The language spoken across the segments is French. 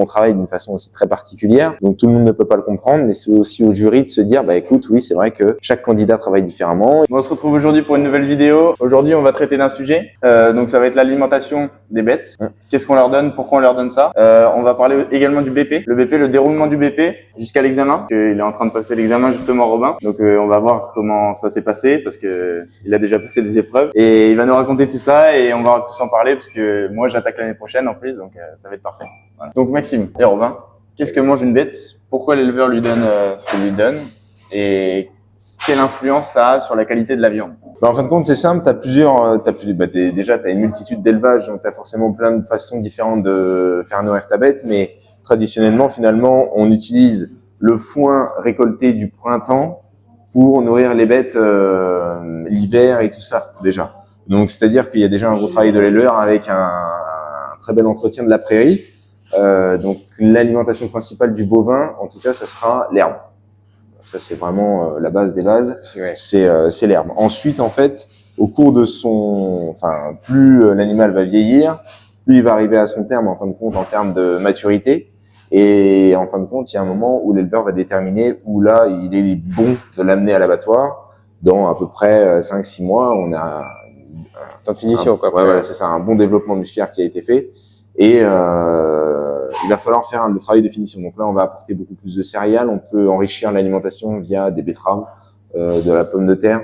on travaille d'une façon aussi très particulière, donc tout le monde ne peut pas le comprendre, mais c'est aussi au jury de se dire, bah écoute, oui, c'est vrai que chaque candidat travaille différemment. On se retrouve aujourd'hui pour une nouvelle vidéo. Aujourd'hui, on va traiter d'un sujet, donc ça va être l'alimentation des bêtes. Qu'est-ce qu'on leur donne, pourquoi on leur donne ça. On va parler également du BP, le déroulement du BP jusqu'à l'examen. Il est en train de passer l'examen justement, Robin, donc on va voir comment ça s'est passé parce que il a déjà passé des épreuves et il va nous raconter tout ça et on va tous en parler parce que moi j'attaque l'année prochaine en plus, donc ça va être parfait. Voilà. Donc Maxime et Robin, qu'est-ce que mange une bête? Pourquoi l'éleveur lui donne ce qu'il lui donne? Et quelle influence ça a sur la qualité de la viande? Bah, en fin de compte, c'est simple. Déjà, t'as une multitude d'élevages, donc t'as forcément plein de façons différentes de faire nourrir ta bête. Mais traditionnellement, finalement, on utilise le foin récolté du printemps pour nourrir les bêtes l'hiver et tout ça déjà. Donc, c'est-à-dire qu'il y a déjà un gros travail de l'éleveur avec un très bel entretien de la prairie. Donc, l'alimentation principale du bovin, en tout cas, ça sera l'herbe. Ça, c'est vraiment la base des bases. C'est l'herbe. Ensuite, en fait, au cours de plus l'animal va vieillir, plus il va arriver à son terme, en fin de compte, en termes de maturité. Et en fin de compte, il y a un moment où l'éleveur va déterminer où là, il est bon de l'amener à l'abattoir. Dans à peu près 5-6 mois, on a temps de finition, quoi. Ouais, voilà, c'est ça, un bon développement musculaire qui a été fait. Et il va falloir faire le travail de finition. Donc là, on va apporter beaucoup plus de céréales. On peut enrichir l'alimentation via des betteraves, de la pomme de terre.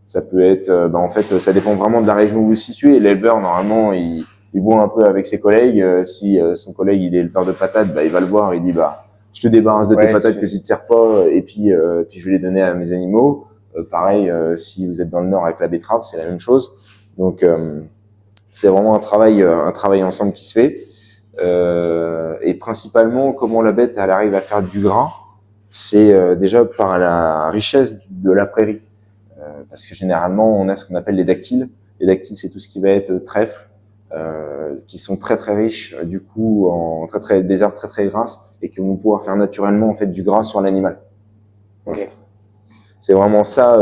Ça peut être, en fait, ça dépend vraiment de la région où vous vous situez. L'éleveur, normalement, il voit un peu avec ses collègues. Si son collègue il est éleveur de patates, il va le voir. Il dit, je te débarrasse de tes patates que tu te sers pas, et puis je vais les donner à mes animaux. Pareil, si vous êtes dans le nord avec la betterave, c'est la même chose. Donc c'est vraiment un travail ensemble qui se fait. Et principalement, comment la bête elle arrive à faire du gras, c'est déjà par la richesse de la prairie. Parce que généralement, on a ce qu'on appelle les dactyles. Les dactyles, c'est tout ce qui va être trèfle, qui sont très très riches, du coup, en des herbes très très grasses et qui vont pouvoir faire naturellement en fait du gras sur l'animal. Okay. C'est vraiment ça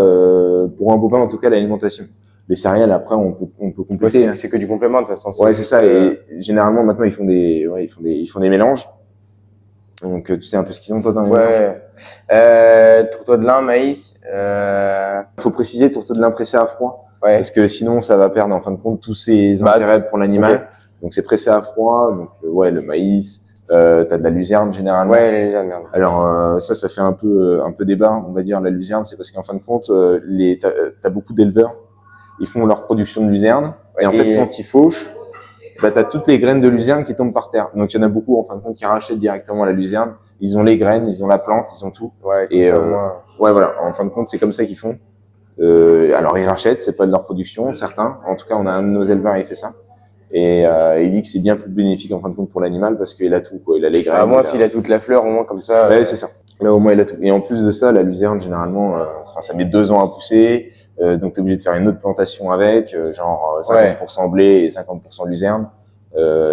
pour un bovin, en tout cas, l'alimentation. Les céréales, après, on peut compléter. Ouais, c'est que du complément, de toute façon. Ouais, c'est ça. Et généralement, maintenant, ils font des mélanges. Donc, tu sais un peu ce qu'ils ont, toi, dans les mélanges. Tourteau de lin, maïs. Faut préciser tourteau de lin pressé à froid. Ouais. Parce que sinon, ça va perdre, en fin de compte, tous ses intérêts pour l'animal. Okay. Donc, c'est pressé à froid. Donc, le maïs. T'as de la luzerne, généralement. Ouais, la luzerne, merde. Alors, ça fait un peu débat, on va dire, la luzerne. C'est parce qu'en fin de compte, t'as beaucoup d'éleveurs. Ils font leur production de luzerne. Et en fait, quand ils fauchent, t'as toutes les graines de luzerne qui tombent par terre. Donc, il y en a beaucoup, en fin de compte, qui rachètent directement la luzerne. Ils ont les graines, ils ont la plante, ils ont tout. Ouais, voilà. En fin de compte, c'est comme ça qu'ils font. Alors, ils rachètent, c'est pas de leur production, certains. En tout cas, on a un de nos éleveurs, il fait ça. Et il dit que c'est bien plus bénéfique, en fin de compte, pour l'animal parce qu'il a tout, quoi. Il a les graines. À moins s'il a toute la fleur, au moins, comme ça. Ouais, c'est ça. Là, au moins, il a tout. Et en plus de ça, la luzerne, généralement, ça met 2 ans à pousser. Donc, t'es obligé de faire une autre plantation avec, genre 50% blé et 50% luzerne,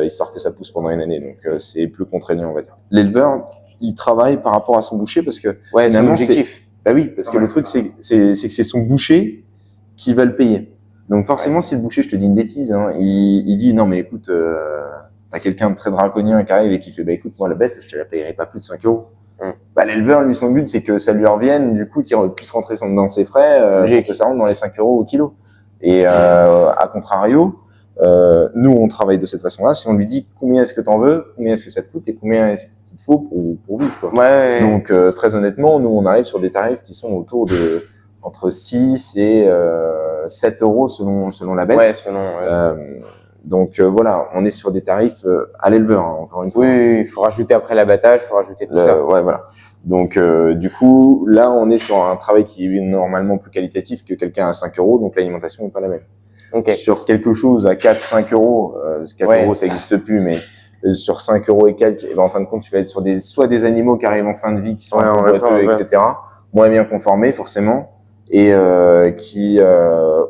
histoire que ça pousse pendant une année. Donc, c'est plus contraignant, on va dire. L'éleveur, il travaille par rapport à son boucher parce que c'est un objectif. Bah oui, parce que le truc, c'est que c'est son boucher qui va le payer. Donc, forcément, si le boucher, je te dis une bêtise, hein, il dit, non, mais écoute, t'as quelqu'un de très draconien qui arrive et qui fait, écoute, moi, la bête, je te la payerai pas plus de 5 €. L'éleveur, lui, son but, c'est que ça lui revienne, du coup, qu'il puisse rentrer dans ses frais, que ça rentre dans les 5 € au kilo. Et, à contrario, nous, on travaille de cette façon-là. Si on lui dit combien est-ce que t'en veux, combien est-ce que ça te coûte et combien est-ce qu'il te faut pour vivre, quoi. Donc, très honnêtement, nous, on arrive sur des tarifs qui sont autour de, entre 6 et 7 € selon la bête. Donc voilà, on est sur des tarifs à l'éleveur, hein, encore une fois. Oui, il faut rajouter après l'abattage, il faut rajouter tout ça. Ouais, voilà. Donc du coup, là, on est sur un travail qui est normalement plus qualitatif que quelqu'un à 5 €, donc l'alimentation n'est pas la même. Okay. Sur quelque chose à 4-5 €, 4 € ça n'existe plus, mais sur 5 € et quelques, en fin de compte, tu vas être sur soit des animaux qui arrivent en fin de vie, qui sont un peu boiteux, etc., moins bien conformés forcément, et qui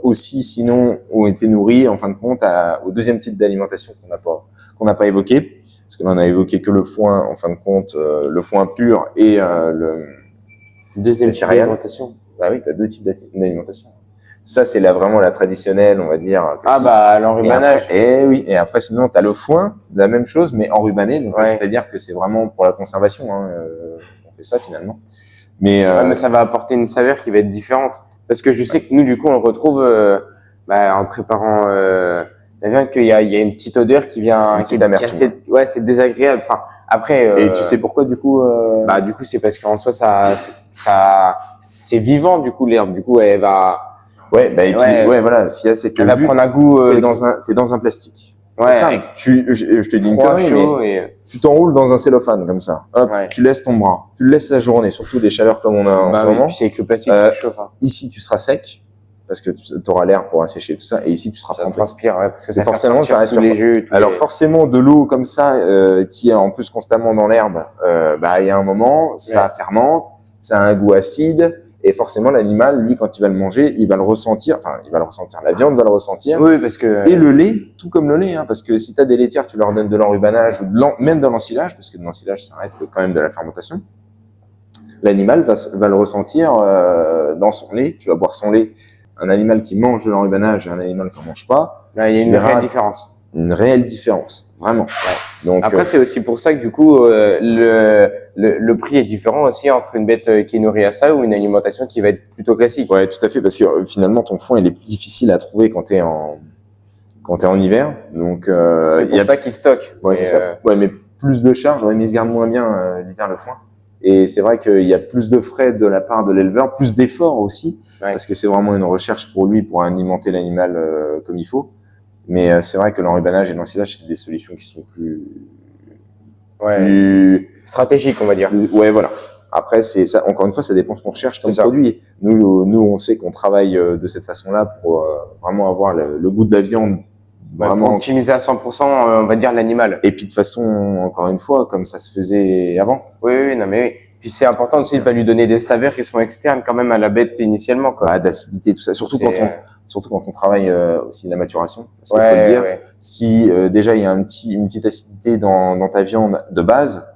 aussi sinon ont été nourris en fin de compte au deuxième type d'alimentation qu'on n'a pas évoqué, parce que là on a évoqué que le foin, en fin de compte, le foin pur et le deuxième type d'alimentation. Bah oui, t'as 2 types d'alimentation. Ça, c'est vraiment la traditionnelle, on va dire. Ah, bah, l'enrubanage. Et oui. Et après, sinon, t'as le foin, la même chose, mais enrubané. Donc, Ouais. c'est-à-dire que c'est vraiment pour la conservation, hein, on fait ça finalement. Mais, Ouais, mais ça va apporter une saveur qui va être différente. Parce que je sais que nous, du coup, on le retrouve en préparant la viande, qu'il y a une petite odeur qui vient, Une petite qui est amertume. assez, ouais, c'est désagréable. Enfin, après. et tu sais pourquoi, du coup Bah, du coup, c'est parce qu'en soi, c'est vivant, du coup, l'herbe. Du coup, elle va. Ouais, bah, et puis, Ouais. voilà, s'il y a, c'est que Elle va prendre un goût. t'es dans un plastique. Ouais, C'est ça. avec Je te dis une froid, connerie, chaud mais et. tu t'enroules dans un cellophane comme ça. Hop, Ouais. tu laisses ton bras. Tu le laisses sa journée, surtout des chaleurs comme on a en Bah ce oui, moment. puis avec le plastique, Euh, ça chauffe. Hein. Ici, tu seras sec parce que tu auras l'air pour assécher tout ça. Et ici, tu seras Ça trempé. transpire, ouais, parce que C'est ça fait forcément, sortir ça respire tous les pas. jus. tous Alors les- forcément, de l'eau comme ça, qui est en plus constamment dans l'herbe, bah il y a un moment, ça fermente, ça a un goût acide, et forcément l'animal, lui, quand il va le manger, il va le ressentir. Enfin, il va le ressentir. La viande va le ressentir. Oui, parce que. Et le lait, tout comme le lait, hein, parce que si tu as des laitières, tu leur donnes de l'enrubanage ou même de l'ensilage, parce que de l'ensilage, ça reste quand même de la fermentation. L'animal va le ressentir dans son lait. Tu vas boire son lait. Un animal qui mange de l'enrubanage et un animal qui n'en mange pas, Ouais, il y a tu une verras réelle différence. une réelle différence, vraiment. Donc, Après, c'est aussi pour ça que du coup, le prix est différent aussi entre une bête qui est nourrie à ça ou une alimentation qui va être plutôt classique. ouais, tout à fait, parce que finalement, ton foin, il est plus difficile à trouver quand t'es en hiver. Donc, C'est il pour y a, ça qu'ils stockent. ouais, Mais, c'est ça. Ouais, mais plus de charges, ouais, mais il se garde moins bien l'hiver le foin. Et c'est vrai qu'il y a plus de frais de la part de l'éleveur, plus d'efforts aussi, Ouais. parce que c'est vraiment une recherche pour lui, pour alimenter l'animal comme il faut. Mais c'est vrai que l'enrubanage et l'ensilage, c'est des solutions qui sont ouais, plus stratégique, on va dire. ouais, voilà. Après, c'est ça. Encore une fois, ça dépend ce qu'on recherche comme C'est ça. produit. Nous, on sait qu'on travaille de cette façon-là pour vraiment avoir le goût de la viande, Ouais, vraiment. pour optimiser à 100%, on va dire l'animal. Et puis de façon, encore une fois, comme ça se faisait avant. Oui, oui, non, mais oui. Puis c'est important aussi de pas lui donner des saveurs qui sont externes quand même à la bête initialement, quoi. Bah, d'acidité, tout ça. Surtout C'est, surtout quand on travaille aussi la maturation. Parce qu'il ouais, faut le dire, ouais. si déjà il y a une petite acidité dans ta viande de base,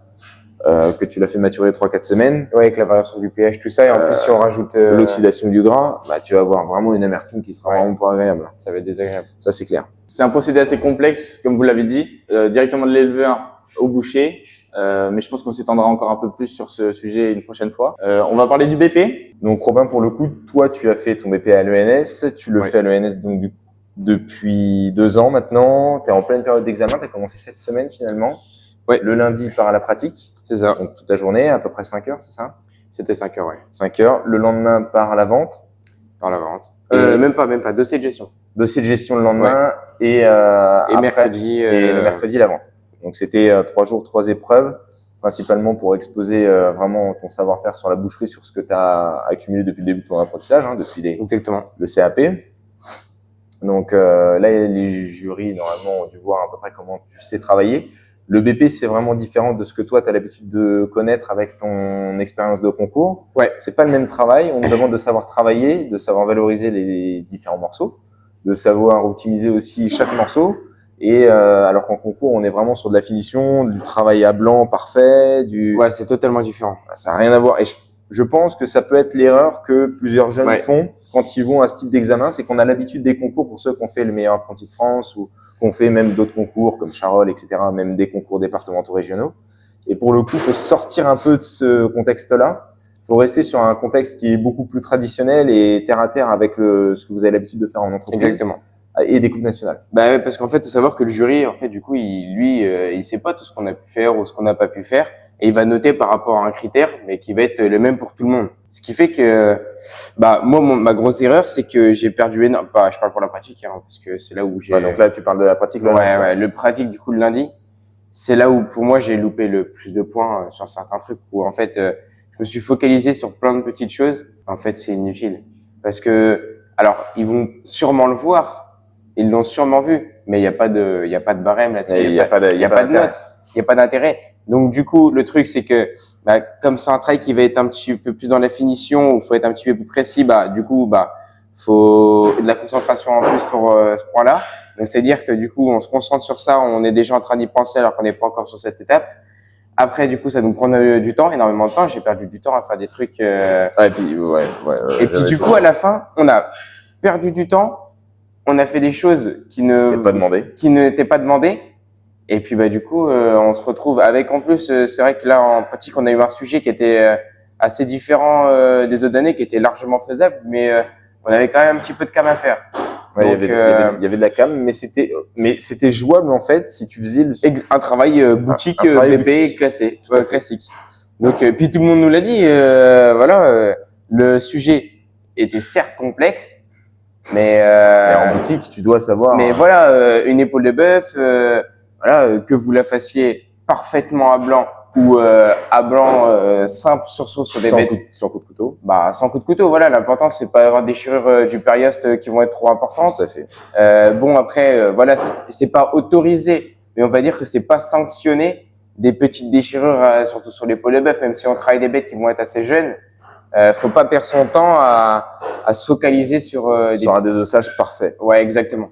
que tu l'as fait maturer 3-4 semaines, Ouais, avec la variation du pH, tout ça. Et en plus, si on rajoute, l'oxydation du gras, bah, tu vas avoir vraiment une amertume qui sera Ouais. vraiment pas agréable. ça va être désagréable. Ça, c'est clair. C'est un procédé assez complexe, comme vous l'avez dit, directement de l'éleveur au boucher. Mais je pense qu'on s'étendra encore un peu plus sur ce sujet une prochaine fois. On va parler du BP. Donc, Robin, pour le coup, toi, tu as fait ton BP à l'ENS. Tu le Ouais. fais à l'ENS donc depuis 2 ans maintenant. Tu es en pleine période d'examen. Tu as commencé cette semaine finalement. Ouais. Le lundi par à la pratique. C'est ça. Donc, toute la journée, à peu près 5 heures, c'est ça? C'était 5 heures, ouais. 5 heures. Le lendemain par à la vente. Par la vente. Et- Même pas. Dossier de gestion. Dossier de gestion le lendemain. Et, Et après, mercredi. et le mercredi, la vente. Donc, c'était 3 jours, 3 épreuves, principalement pour exposer vraiment ton savoir-faire sur la boucherie, sur ce que tu as accumulé depuis le début de ton apprentissage, hein, depuis Exactement. le CAP. Donc là, les jurys, normalement, ont dû voir à peu près comment tu sais travailler. Le BP, c'est vraiment différent de ce que toi, tu as l'habitude de connaître avec ton expérience de concours. Ouais. C'est pas le même travail. On nous demande de savoir travailler, de savoir valoriser les différents morceaux, de savoir optimiser aussi chaque morceau. Et alors qu'en concours, on est vraiment sur de la finition, du travail à blanc parfait, Ouais, c'est totalement différent. ça n'a rien à voir. Et je pense que ça peut être l'erreur que plusieurs jeunes Ouais. font quand ils vont à ce type d'examen, c'est qu'on a l'habitude des concours pour ceux qui ont fait le meilleur apprenti de France ou qui ont fait même d'autres concours comme Charolles, etc., même des concours départementaux régionaux. Et pour le coup, il faut sortir un peu de ce contexte-là. Il faut rester sur un contexte qui est beaucoup plus traditionnel et terre à terre avec ce que vous avez l'habitude de faire en entreprise Exactement. et des coupes nationales. Bah ouais, parce qu'en fait, faut savoir que le jury, en fait, du coup, il sait pas tout ce qu'on a pu faire ou ce qu'on n'a pas pu faire, et il va noter par rapport à un critère, mais qui va être le même pour tout le monde. Ce qui fait que, bah, moi, ma grosse erreur, c'est que j'ai perdu énorme. Bah, je parle pour la pratique, hein, parce que c'est là où j'ai. Ouais, donc là, tu parles de la pratique. le Ouais, lundi. ouais, le pratique, du coup, le lundi, c'est là où, pour moi, j'ai loupé le plus de points sur certains trucs où, en fait, je me suis focalisé sur plein de petites choses. En fait, c'est inutile. Parce que, alors, ils vont sûrement le voir. Ils l'ont sûrement vu, mais il y a pas de barème là-dessus. Il y a pas de note. Il y a pas d'intérêt. Donc, du coup, le truc, c'est que, bah, comme c'est un travail qui va être un petit peu plus dans la finition, où faut être un petit peu plus précis, bah, du coup, bah, faut de la concentration en plus pour ce point-là. Donc, c'est-à-dire que, du coup, on se concentre sur ça, on est déjà en train d'y penser alors qu'on n'est pas encore sur cette étape. Après, du coup, ça nous prend du temps, énormément de temps. J'ai perdu du temps à faire des trucs. Ouais, et puis, ouais, Et puis, du coup, à la fin, on a perdu du temps, on a fait des choses C'était pas demandé. qui n'étaient pas demandées. Et puis, du coup, on se retrouve avec, en plus, c'est vrai que là, en pratique, on a eu un sujet qui était assez différent des autres années, qui était largement faisable, mais on avait quand même un petit peu de cam à faire. Ouais, Donc, il y avait de la cam, mais c'était jouable en fait si tu faisais un travail boutique un travail BP boutique. classé, Tout à fait. classique. Donc, puis tout le monde nous l'a dit, le sujet était certes complexe, mais Et en boutique, tu dois savoir. mais voilà, une épaule de bœuf, que vous la fassiez parfaitement à blanc ou à blanc simple sur des bêtes, sans coup de couteau. sans coup de couteau. Voilà, l'important c'est pas avoir des déchirures du périoste qui vont être trop importantes. Tout à fait. Bon après, voilà, c'est pas autorisé, mais on va dire que c'est pas sanctionné des petites déchirures, surtout sur l'épaule de bœuf, même si on travaille des bêtes qui vont être assez jeunes. Faut pas perdre son temps à se focaliser sur Sur un désossage parfait. Ouais, exactement.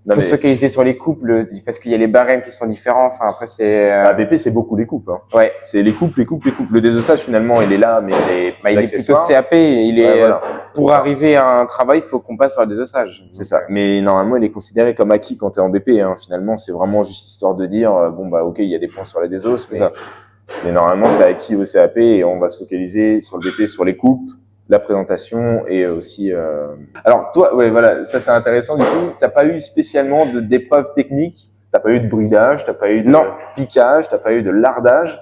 Non, Faut mais se focaliser sur les couples parce qu'il y a les barèmes qui sont différents. Enfin après c'est la BP, c'est beaucoup les coupes. Hein. ouais. C'est les coupes. Le désossage, finalement, il est là, mais il est Il est plutôt accessoire. CAP. Il est Ouais, voilà. pour arriver à un travail, il faut qu'on passe par le désossage. C'est ça. Mais normalement, il est considéré comme acquis quand tu es en BP. Hein. Finalement, c'est vraiment juste histoire de dire, ok, il y a des points sur la désosse, mais normalement, c'est acquis au CAP et on va se focaliser sur le BP, sur les coupes, la présentation et aussi. Alors toi, ouais, voilà, ça c'est intéressant. Du coup, t'as pas eu spécialement d'épreuves techniques, t'as pas eu de bridage, t'as pas eu de Non. piquage, t'as pas eu de lardage.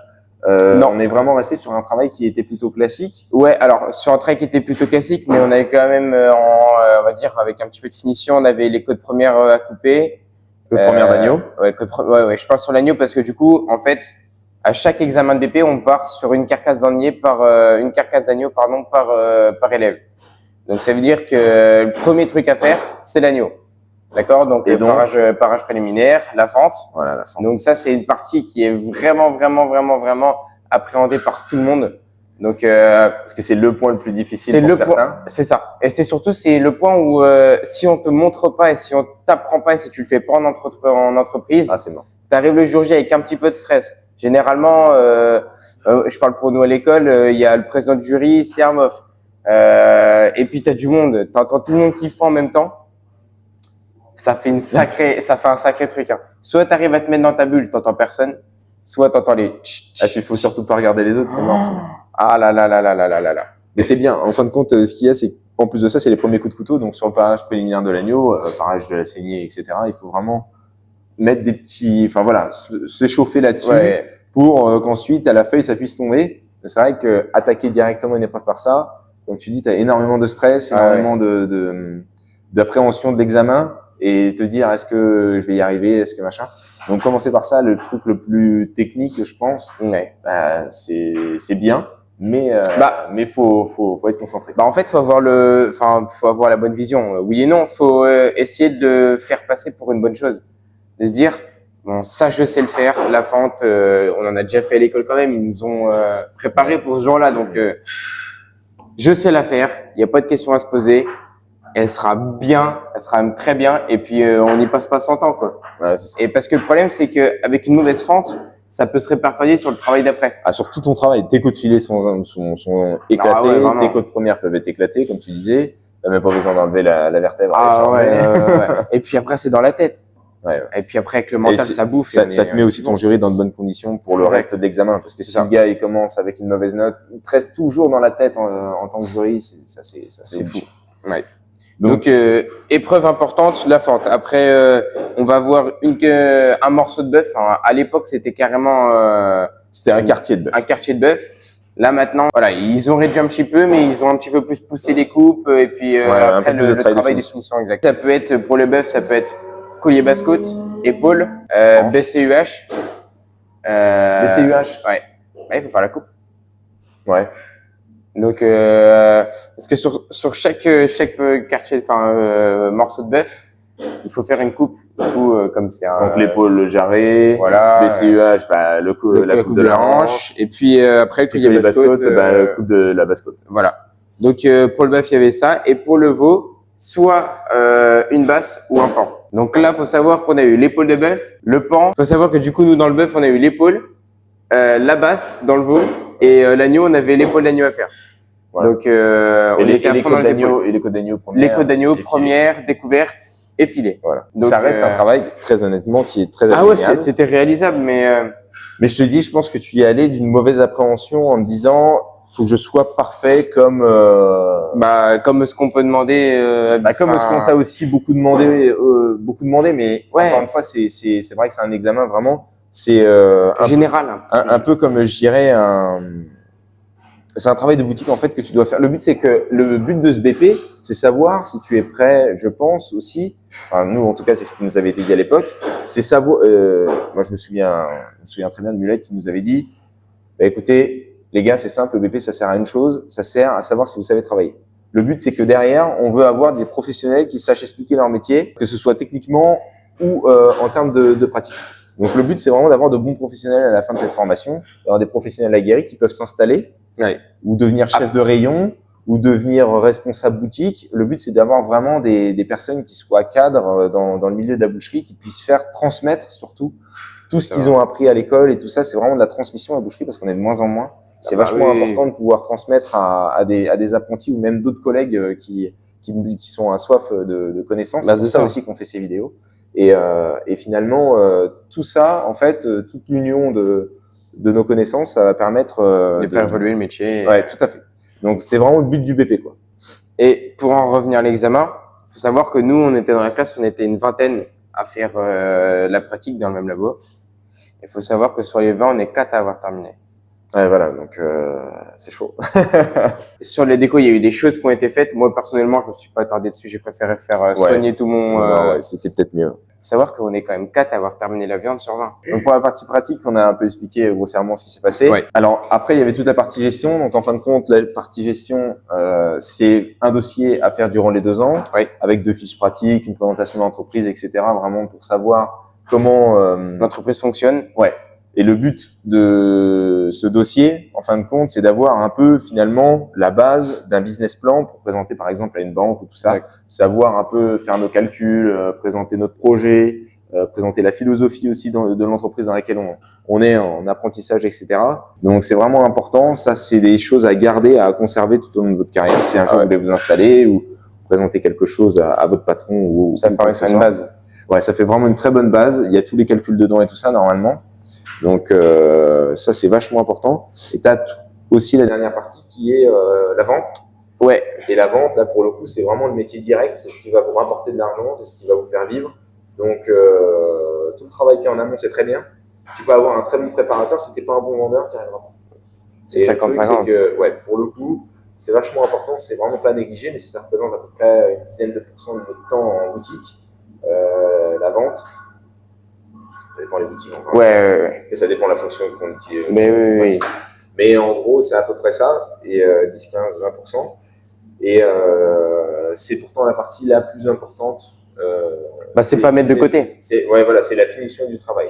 Non. On est vraiment resté sur un travail qui était plutôt classique. Ouais, alors sur un trait qui était plutôt classique, mais on avait quand même, on va dire avec un petit peu de finition, on avait les codes premières à couper. Le premier d'agneau. Ouais, je parle sur l'agneau parce que du coup, en fait, à chaque examen de BP, on part sur une carcasse d'agneau par élève. Donc ça veut dire que le premier truc à faire, c'est l'agneau. D'accord? Donc, Et donc parage préliminaire, la fente. Voilà, la fente. Donc ça, c'est une partie qui est vraiment appréhendée par tout le monde. Donc Parce que c'est le point le plus difficile pour certains. c'est ça. Et c'est surtout c'est le point où si on te montre pas et si on t'apprend pas et si tu le fais pas en entreprise, Ah, c'est mort. t'arrives le jour J avec un petit peu de stress. Généralement, je parle pour nous à l'école, il y a le président du jury, c'est Armoff. Et puis t'as du monde, t'entends tout le monde qui fait en même temps. Ça fait un sacré truc. Hein. Soit t'arrives à te mettre dans ta bulle, t'entends personne. Soit t'entends les. Ah, puis il faut surtout pas regarder les autres, c'est mort. Ça. Ah là là là là là là là là. Mais c'est bien. En fin de compte, ce qu'il y a, c'est en plus de ça, c'est les premiers coups de couteau. Donc sur le parage préliminaire de l'agneau, parage de la saignée, etc. Il faut vraiment mettre des petits, enfin voilà, s'échauffer là-dessus Ouais. pour qu'ensuite à la feuille ça puisse tomber. C'est vrai que attaquer directement une épreuve par ça, donc tu dis, t'as énormément de stress, énormément d'appréhension de l'examen et te dire est-ce que je vais y arriver, est-ce que machin. Donc commencer par ça, le truc le plus technique, je pense, Ouais. c'est bien, mais faut être concentré. En fait, faut avoir la bonne vision. Oui et non, faut essayer de le faire passer pour une bonne chose. De se dire, bon, ça je sais le faire. La fente, on en a déjà fait à l'école quand même. Ils nous ont préparé pour ce genre-là, donc je sais la faire. Il n'y a pas de question à se poser. Elle sera bien, elle sera même très bien. Et puis on n'y passe pas 100 ans, quoi. Ouais, c'est ça. Et parce que le problème, c'est que avec une mauvaise fente, ça peut se répertorier sur le travail d'après. Ah, sur tout ton travail, tes coups de filet sont éclatés, Ah ouais, vraiment. tes coups de première peuvent être éclatés, comme tu disais. T'as même pas besoin d'enlever la vertèbre. Ah avec ouais, jamais. Et puis après, c'est dans la tête. Ouais. Et puis après, avec le mental, ça bouffe. Ça mais, te met aussi ton jury dans de bonnes conditions pour le Exact. reste d'examen. Parce que si Ça. le gars, il commence avec une mauvaise note, il te reste toujours dans la tête en tant que jury, c'est fou. obligé. Ouais. Donc épreuve importante, la fente. Après, on va avoir un morceau de bœuf. Enfin, à l'époque, c'était carrément C'était un quartier de bœuf. un quartier de bœuf. Là maintenant, voilà, ils ont réduit un petit peu, mais ils ont un petit peu plus poussé les coupes et puis un après peu plus de le travail de travail des finitions exact. Ça peut être pour le bœuf, ça peut être collier basse-côte, épaule, BCUH. BCUH. Ouais, il faut faire la coupe. Ouais. Donc parce que sur chaque quartier, morceau de bœuf, il faut faire une coupe. Du coup, comme c'est un Donc l'épaule, le jarret, voilà, BCUH, la coupe de la hanche, et puis après le puis collier les basse-côte, basse-côtes, la coupe de la basse-côte. voilà. Donc pour le bœuf, il y avait ça, et pour le veau, soit une basse ou un pan. Donc là, faut savoir qu'on a eu l'épaule de bœuf, le pan. Faut savoir que du coup, nous dans le bœuf, on a eu l'épaule, la basse dans le veau, et l'agneau, on avait l'épaule d'agneau à faire. Voilà. Donc, on était à fond dans les épaules. Et les côtes d'agneau première. Les côtes d'agneau, et filets. première, découverte et filet. Voilà. Donc, ça reste un travail, très honnêtement, qui est très Ah ouais, agréable. c'était réalisable, Mais je te dis, je pense que tu y allais d'une mauvaise appréhension en me disant, faut que je sois parfait comme comme ce qu'on peut demander. comme ce qu'on t'a aussi beaucoup demandé, mais Ouais. encore une fois, c'est vrai que c'est un examen vraiment, c'est général. un peu comme je dirais c'est un travail de boutique en fait que tu dois faire. Le but de ce BP, c'est savoir si tu es prêt, je pense aussi. Enfin, nous en tout cas, c'est ce qui nous avait été dit à l'époque. C'est savoir. Moi, je me souviens très bien de Mulette qui nous avait dit, bah, écoutez, les gars, c'est simple, le BP, ça sert à une chose, ça sert à savoir si vous savez travailler. Le but, c'est que derrière, on veut avoir des professionnels qui sachent expliquer leur métier, que ce soit techniquement ou en termes de pratique. Donc, le but, c'est vraiment d'avoir de bons professionnels à la fin de cette formation, d'avoir des professionnels aguerris qui peuvent s'installer. Ouais. Ou devenir chef de rayon, ou devenir responsable boutique. Le but, c'est d'avoir vraiment des personnes qui soient cadres dans le milieu de la boucherie, qui puissent faire transmettre surtout tout ce qu'ils ont appris à l'école et tout ça. C'est vraiment de la transmission à la boucherie parce qu'on est de moins en moins. C'est vachement important de pouvoir transmettre à des apprentis ou même d'autres collègues qui sont à soif de connaissances. C'est pour ça aussi qu'on fait ces vidéos. Et finalement, tout ça, en fait, toute l'union de nos connaissances, ça va permettre de faire évoluer le métier. Ouais, tout à fait. Donc c'est vraiment le but du BP, quoi. Et pour en revenir à l'examen, faut savoir que nous, on était dans la classe, on était une vingtaine à faire la pratique dans le même labo. Il faut savoir que sur les 20, on est 4 à avoir terminé. Ouais, voilà, donc c'est chaud. Sur les décos, il y a eu des choses qui ont été faites. Moi, personnellement, je me suis pas attardé dessus. J'ai préféré faire soigner tout mon... Non, ouais, c'était peut-être mieux. Faut savoir qu'on est quand même 4 à avoir terminé la viande sur 20. Donc pour la partie pratique, on a un peu expliqué grossièrement ce qui s'est passé. Ouais. Alors après, il y avait toute la partie gestion. Donc en fin de compte, la partie gestion, c'est un dossier à faire durant les 2 ans, avec 2 fiches pratiques, une présentation d'entreprise, etc. Vraiment pour savoir comment l'entreprise fonctionne. Ouais. Et le but de ce dossier, en fin de compte, c'est d'avoir un peu finalement la base d'un business plan pour présenter par exemple à une banque ou tout ça, savoir un peu faire nos calculs, présenter notre projet, présenter la philosophie aussi de l'entreprise dans laquelle on est en apprentissage, etc. Donc c'est vraiment important. Ça, c'est des choses à garder, à conserver tout au long de votre carrière. Si un jour vous voulez vous installer ou présenter quelque chose à votre patron ou ça fait une base. Ouais, ça fait vraiment une très bonne base. Il y a tous les calculs dedans et tout ça normalement. Donc ça c'est vachement important. Et tu as aussi la dernière partie qui est la vente. Ouais. Et la vente, là pour le coup, c'est vraiment le métier direct, c'est ce qui va vous rapporter de l'argent, c'est ce qui va vous faire vivre. Donc tout le travail qui est en amont, c'est très bien. Tu peux avoir un très bon préparateur, si t'es pas un bon vendeur, tu n'y arriveras pas. C'est 50-50. Ouais, pour le coup, c'est vachement important, c'est vraiment pas négligé, mais ça représente à peu près une dizaine de pourcents de notre temps en boutique, la vente. Ça dépend les boutiques encore. Ouais. Et ça dépend de la fonction qu'on utilise. Mais Mais en gros, c'est à peu près ça, et 10, 15, 20%. Et c'est pourtant la partie la plus importante. c'est pas mettre de côté. Ouais, voilà, c'est la finition du travail.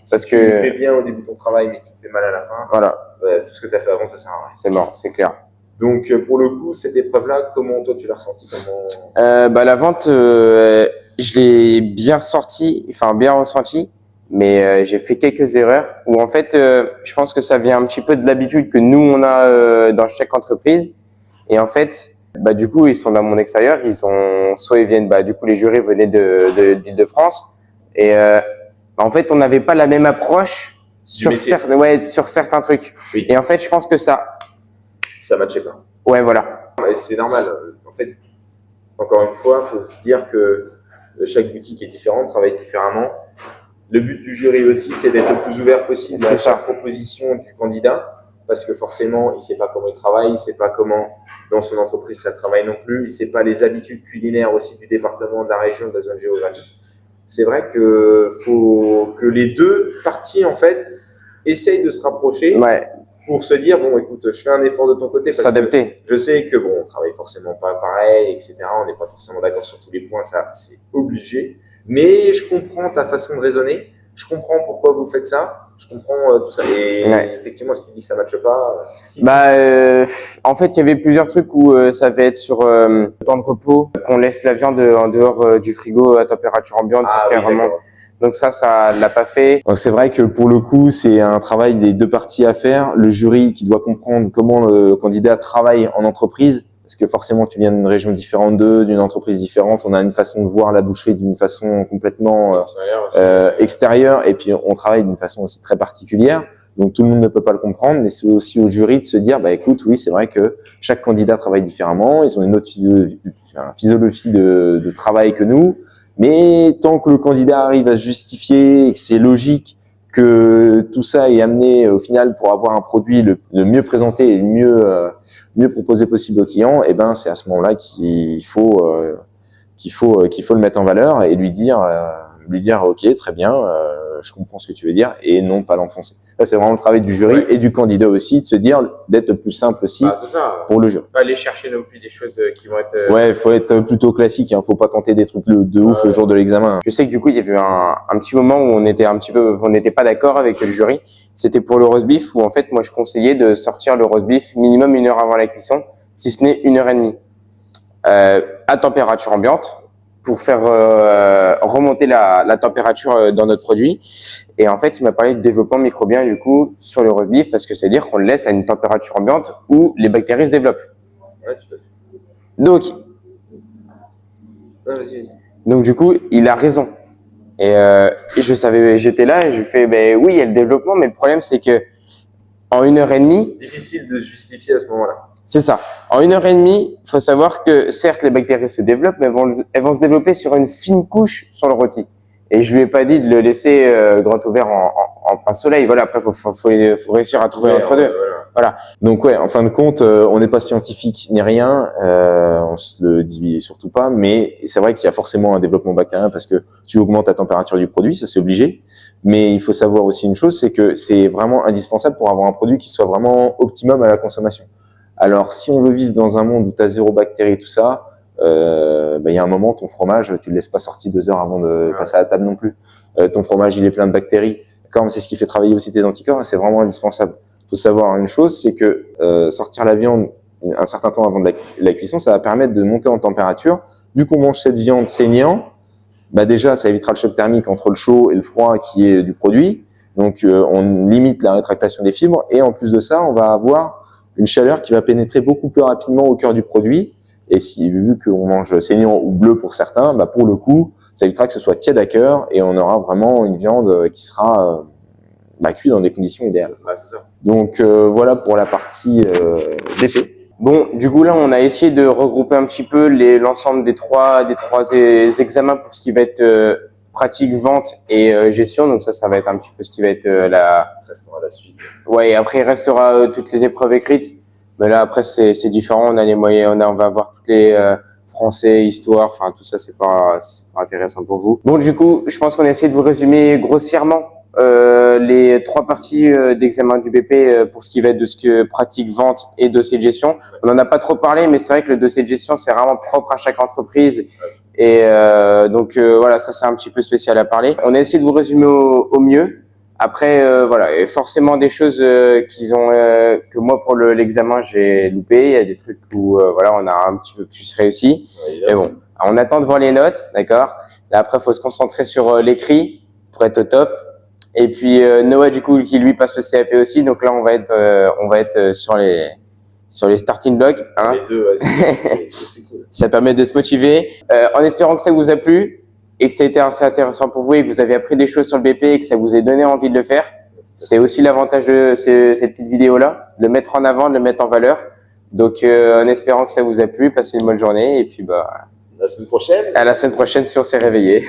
Parce si tu fais bien au début de ton travail, mais que tu te fais mal à la fin, voilà. Tout ce que tu as fait avant, ça sert à rien. C'est mort, c'est clair. Donc, pour le coup, cette épreuve-là, comment toi tu l'as ressenti? La vente, je l'ai bien ressenti, mais j'ai fait quelques erreurs où en fait, je pense que ça vient un petit peu de l'habitude que nous on a dans chaque entreprise. Et en fait, du coup, ils sont dans mon extérieur, soit ils viennent, du coup, les jurys venaient d'Île-de-France, et en fait, on n'avait pas la même approche sur certains trucs. Oui. Et en fait, je pense que ça matchait pas. Ouais, voilà. Et c'est normal. En fait, encore une fois, il faut se dire que chaque boutique est différente, travaille différemment. Le but du jury aussi, c'est d'être le plus ouvert possible à chaque proposition du candidat, parce que forcément, il sait pas comment il travaille, il sait pas comment dans son entreprise ça travaille non plus, il sait pas les habitudes culinaires aussi du département, de la région, de la zone géographique. C'est vrai que faut que les deux parties en fait essayent de se rapprocher pour se dire bon, écoute, je fais un effort de ton côté parce que je sais que on travaille forcément pas pareil, etc. On n'est pas forcément d'accord sur tous les points, ça c'est obligé. Mais je comprends ta façon de raisonner, je comprends pourquoi vous faites ça, je comprends tout ça. Et effectivement, si tu dis que ça ne matche pas... En fait, il y avait plusieurs trucs où ça va être sur le temps de repos, qu'on laisse la viande en dehors du frigo à température ambiante pour faire vraiment... Donc ça l'a pas fait. C'est vrai que pour le coup, c'est un travail des deux parties à faire. Le jury qui doit comprendre comment le candidat travaille en entreprise, parce que forcément, tu viens d'une région différente d'eux, d'une entreprise différente. On a une façon de voir la boucherie d'une façon complètement extérieure, et puis on travaille d'une façon aussi très particulière. Donc tout le monde ne peut pas le comprendre, mais c'est aussi au jury de se dire, bah écoute, oui, c'est vrai que chaque candidat travaille différemment. Ils ont une autre physiologie de travail que nous. Mais tant que le candidat arrive à se justifier et que c'est logique, que tout ça est amené au final pour avoir un produit le mieux présenté et le mieux proposé possible au client, et ben c'est à ce moment-là qu'il faut le mettre en valeur et lui dire ok, très bien, je comprends ce que tu veux dire, et non pas l'enfoncer. Ça, c'est vraiment le travail du jury et du candidat aussi, de se dire d'être le plus simple aussi pour le jury. Pas aller chercher non plus des choses qui vont être. Ouais, faut être plutôt classique. Faut pas tenter des trucs de ouf le jour de l'examen. Je sais que du coup, il y avait un petit moment où on n'était pas d'accord avec le jury. C'était pour le roast beef où en fait, moi, je conseillais de sortir le roast beef minimum 1 heure avant la cuisson, si ce n'est 1 heure et demie, à température ambiante, pour faire remonter la température dans notre produit. Et en fait, il m'a parlé de développement microbien du coup sur le roast beef, parce que c'est à dire qu'on le laisse à une température ambiante où les bactéries se développent. Ouais, tout à fait. Donc, vas-y. Donc du coup, il a raison. Et je savais, j'étais là et je fais, ben oui, il y a le développement, mais le problème c'est que en 1 heure et demie, Difficile de se justifier à ce moment-là. c'est ça. En 1 heure et demie, faut savoir que certes les bactéries se développent, mais elles vont se développer sur une fine couche sur le rôti. Et je lui ai pas dit de le laisser grand ouvert en plein soleil. Voilà. Après, faut réussir à trouver entre deux. Voilà. Donc ouais, en fin de compte, on n'est pas scientifique ni rien, on se le dit surtout pas, mais c'est vrai qu'il y a forcément un développement bactérien parce que tu augmentes la température du produit, ça c'est obligé. Mais il faut savoir aussi une chose, c'est que c'est vraiment indispensable pour avoir un produit qui soit vraiment optimum à la consommation. Alors si on veut vivre dans un monde où tu as 0 bactéries et tout ça, il y a un moment, ton fromage, tu le laisses pas sorti 2 heures avant de passer à la table non plus. Ton fromage, il est plein de bactéries. Comme c'est ce qui fait travailler aussi tes anticorps, c'est vraiment indispensable. Il faut savoir une chose, c'est que sortir la viande un certain temps avant de la cuisson, ça va permettre de monter en température. Vu qu'on mange cette viande saignant, déjà, ça évitera le choc thermique entre le chaud et le froid qui est du produit. Donc, on limite la rétractation des fibres. Et en plus de ça, on va avoir une chaleur qui va pénétrer beaucoup plus rapidement au cœur du produit. Et vu qu'on mange saignant ou bleu pour certains, pour le coup, ça évitera que ce soit tiède à cœur et on aura vraiment une viande qui sera cuite dans des conditions idéales. C'est ça. Donc voilà pour la partie DP. Bon, du coup là, on a essayé de regrouper un petit peu l'ensemble des trois examens pour ce qui va être pratique, vente et gestion. Donc ça va être un petit peu ce qui va être la suite. Ouais, et après il restera toutes les épreuves écrites. Mais là après c'est différent. On a les moyens, on va avoir toutes les français, histoire. Enfin tout ça c'est pas intéressant pour vous. Bon, du coup, je pense qu'on a essayé de vous résumer grossièrement les 3 parties d'examen du BP pour ce qui va être de ce que pratique, vente et dossier de gestion. On en a pas trop parlé, mais c'est vrai que le dossier de gestion c'est vraiment propre à chaque entreprise. Et donc voilà, ça c'est un petit peu spécial à parler. On a essayé de vous résumer au mieux. Après voilà, et forcément des choses que moi pour l'examen j'ai loupé. Il y a des trucs où voilà, on a un petit peu plus réussi. Mais bon, on attend de voir les notes, d'accord. Là après, faut se concentrer sur l'écrit pour être au top. Et puis Noah du coup qui lui passe le CAP aussi. Donc là on va être sur les starting blocks. Hein. Les deux, c'est cool. Ça permet de se motiver. En espérant que ça vous a plu et que ça a été assez intéressant pour vous et que vous avez appris des choses sur le BP et que ça vous ait donné envie de le faire. C'est aussi l'avantage de cette petite vidéo-là, de le mettre en avant, de le mettre en valeur. Donc, en espérant que ça vous a plu, passez une bonne journée et puis la semaine prochaine. À la semaine prochaine si on s'est réveillé.